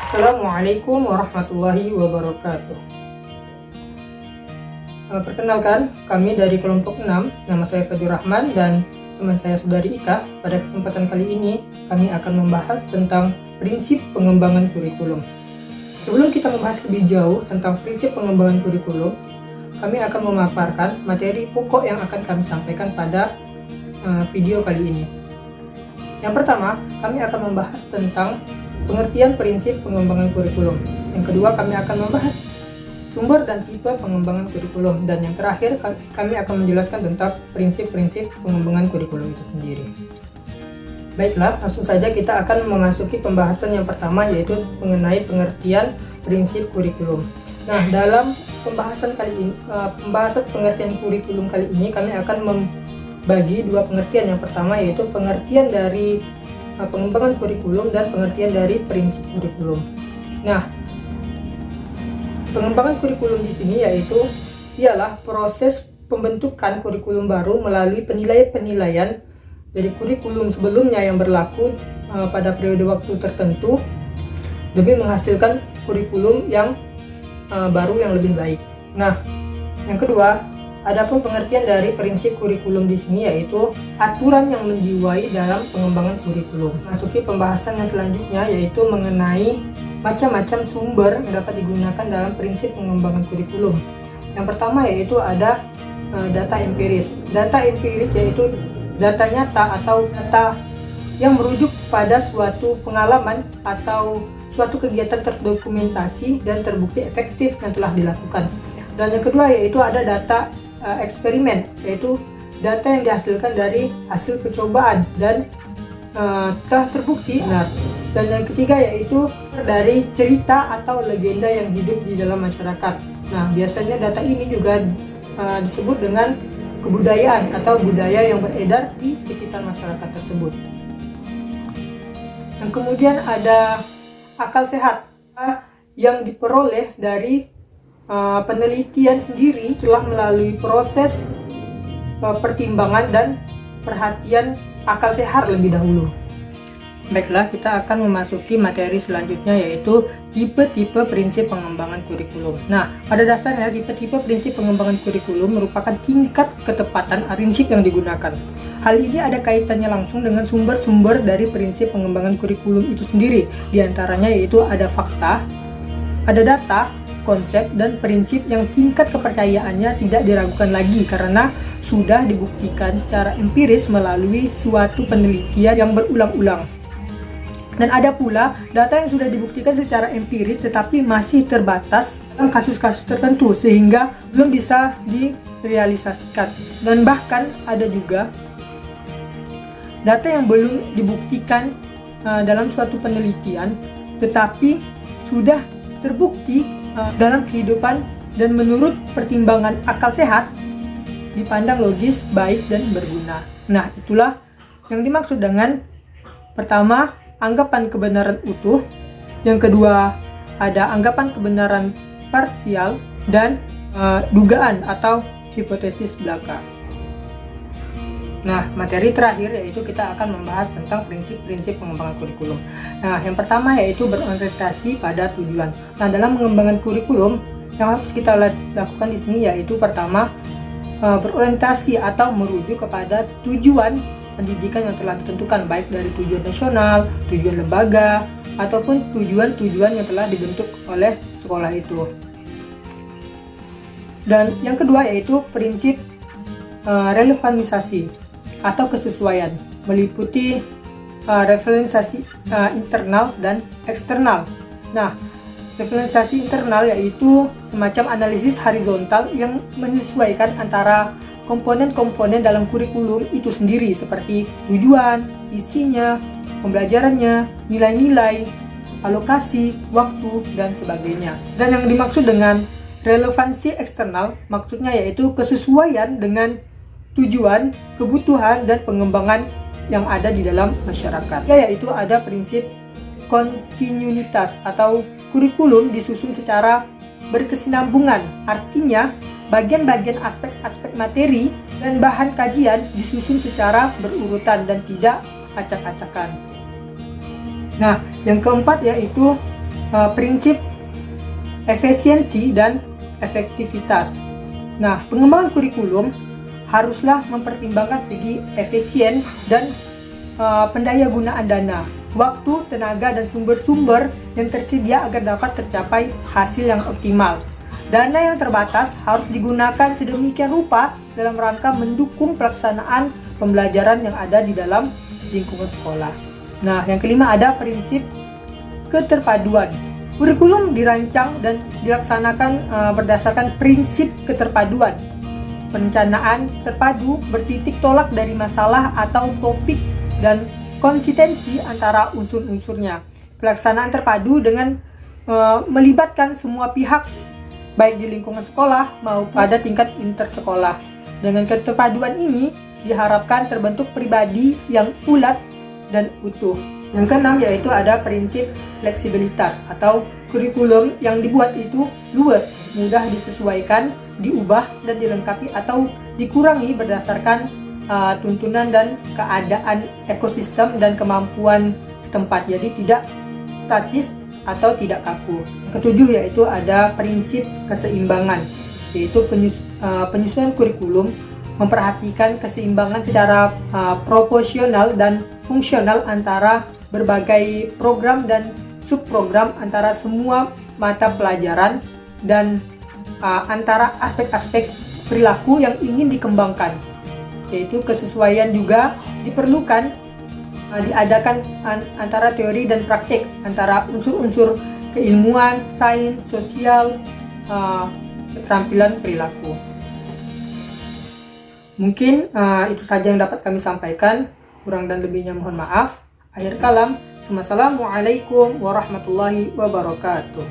Assalamualaikum warahmatullahi wabarakatuh. Perkenalkan, kami dari kelompok 6, nama saya Fajur Rahman dan teman saya Saudari Ika. Pada kesempatan kali ini, kami akan membahas tentang prinsip pengembangan kurikulum. Sebelum kita membahas lebih jauh tentang prinsip pengembangan kurikulum, kami akan memaparkan materi pokok yang akan kami sampaikan pada video kali ini. Yang pertama, kami akan membahas tentang pengertian prinsip pengembangan kurikulum. Yang kedua, kami akan membahas sumber dan tipe pengembangan kurikulum. Dan yang terakhir, kami akan menjelaskan tentang prinsip-prinsip pengembangan kurikulum itu sendiri. Baiklah, langsung saja kita akan memasuki pembahasan yang pertama, yaitu mengenai pengertian prinsip kurikulum. Nah, dalam pembahasan pengertian kurikulum kali ini, kami akan membagi dua pengertian. Yang pertama yaitu pengertian dari pengembangan kurikulum dan pengertian dari prinsip kurikulum. Nah, pengembangan kurikulum di sini ialah proses pembentukan kurikulum baru melalui penilaian-penilaian dari kurikulum sebelumnya yang berlaku pada periode waktu tertentu demi menghasilkan kurikulum yang baru yang lebih baik. Nah, yang kedua, adapun pengertian dari prinsip kurikulum di sini yaitu aturan yang menjiwai dalam pengembangan kurikulum. Masuki pembahasan yang selanjutnya yaitu mengenai macam-macam sumber yang dapat digunakan dalam prinsip pengembangan kurikulum. Yang pertama yaitu ada data empiris. Data empiris yaitu data nyata atau data yang merujuk pada suatu pengalaman atau suatu kegiatan terdokumentasi dan terbukti efektif yang telah dilakukan. Dan yang kedua yaitu ada data eksperimen, yaitu data yang dihasilkan dari hasil percobaan dan telah terbukti benar. Dan yang ketiga yaitu dari cerita atau legenda yang hidup di dalam masyarakat. Nah, biasanya data ini juga disebut dengan kebudayaan atau budaya yang beredar di sekitar masyarakat tersebut. Dan kemudian ada akal sehat yang diperoleh dari penelitian sendiri telah melalui proses pertimbangan dan perhatian akal sehat lebih dahulu. Baiklah, kita akan memasuki materi selanjutnya yaitu tipe-tipe prinsip pengembangan kurikulum. Nah, pada dasarnya tipe-tipe prinsip pengembangan kurikulum merupakan tingkat ketepatan prinsip yang digunakan. Hal ini ada kaitannya langsung dengan sumber-sumber dari prinsip pengembangan kurikulum itu sendiri. Di antaranya yaitu ada fakta, ada data, konsep, dan prinsip yang tingkat kepercayaannya tidak diragukan lagi karena sudah dibuktikan secara empiris melalui suatu penelitian yang berulang-ulang. Dan ada pula data yang sudah dibuktikan secara empiris tetapi masih terbatas dalam kasus-kasus tertentu sehingga belum bisa direalisasikan. Dan bahkan ada juga data yang belum dibuktikan dalam suatu penelitian tetapi sudah terbukti dalam kehidupan dan menurut pertimbangan akal sehat dipandang logis, baik, dan berguna. Nah, itulah yang dimaksud dengan pertama, anggapan kebenaran utuh. Yang kedua, ada anggapan kebenaran parsial dan dugaan atau hipotesis belaka. Nah, materi terakhir yaitu kita akan membahas tentang prinsip-prinsip pengembangan kurikulum. Nah, yang pertama yaitu berorientasi pada tujuan. Nah, dalam pengembangan kurikulum yang harus kita lakukan di sini yaitu pertama, berorientasi atau merujuk kepada tujuan pendidikan yang telah ditentukan, baik dari tujuan nasional, tujuan lembaga, ataupun tujuan-tujuan yang telah dibentuk oleh sekolah itu. Dan yang kedua yaitu prinsip relevanisasi atau kesesuaian, meliputi referensiasi internal dan eksternal. Nah, referensiasi internal yaitu semacam analisis horizontal yang menyesuaikan antara komponen-komponen dalam kurikulum itu sendiri seperti tujuan, isinya, pembelajarannya, nilai-nilai, alokasi, waktu, dan sebagainya. Dan yang dimaksud dengan relevansi eksternal maksudnya yaitu kesesuaian dengan tujuan, kebutuhan, dan pengembangan yang ada di dalam masyarakat. Yaitu ada prinsip kontinuitas atau kurikulum disusun secara berkesinambungan. Artinya, bagian-bagian aspek-aspek materi dan bahan kajian disusun secara berurutan dan tidak acak-acakan. Nah, yang keempat yaitu prinsip efisiensi dan efektivitas. Nah, pengembangan kurikulum haruslah mempertimbangkan segi efisien dan pendayagunaan dana, waktu, tenaga, dan sumber-sumber yang tersedia agar dapat tercapai hasil yang optimal. Dana yang terbatas harus digunakan sedemikian rupa dalam rangka mendukung pelaksanaan pembelajaran yang ada di dalam lingkungan sekolah. Nah, yang kelima ada prinsip keterpaduan. Kurikulum dirancang dan dilaksanakan berdasarkan prinsip keterpaduan. Perencanaan terpadu bertitik tolak dari masalah atau topik dan konsistensi antara unsur-unsurnya. Pelaksanaan terpadu dengan melibatkan semua pihak baik di lingkungan sekolah maupun pada tingkat intersekolah. Dengan keterpaduan ini diharapkan terbentuk pribadi yang ulat dan utuh. Yang keenam yaitu ada prinsip fleksibilitas atau kurikulum yang dibuat itu luas, mudah disesuaikan, diubah dan dilengkapi atau dikurangi berdasarkan tuntunan dan keadaan ekosistem dan kemampuan setempat. Jadi tidak statis atau tidak kaku. Ketujuh yaitu ada prinsip keseimbangan, yaitu penyusunan kurikulum memperhatikan keseimbangan secara proporsional dan fungsional antara berbagai program dan subprogram, antara semua mata pelajaran, dan antara aspek-aspek perilaku yang ingin dikembangkan. Yaitu kesesuaian juga diperlukan diadakan antara teori dan praktik, antara unsur-unsur keilmuan, sains, sosial, keterampilan perilaku. Mungkin itu saja yang dapat kami sampaikan. Kurang dan lebihnya mohon maaf. Akhir kalam, wassalamualaikum warahmatullahi wabarakatuh.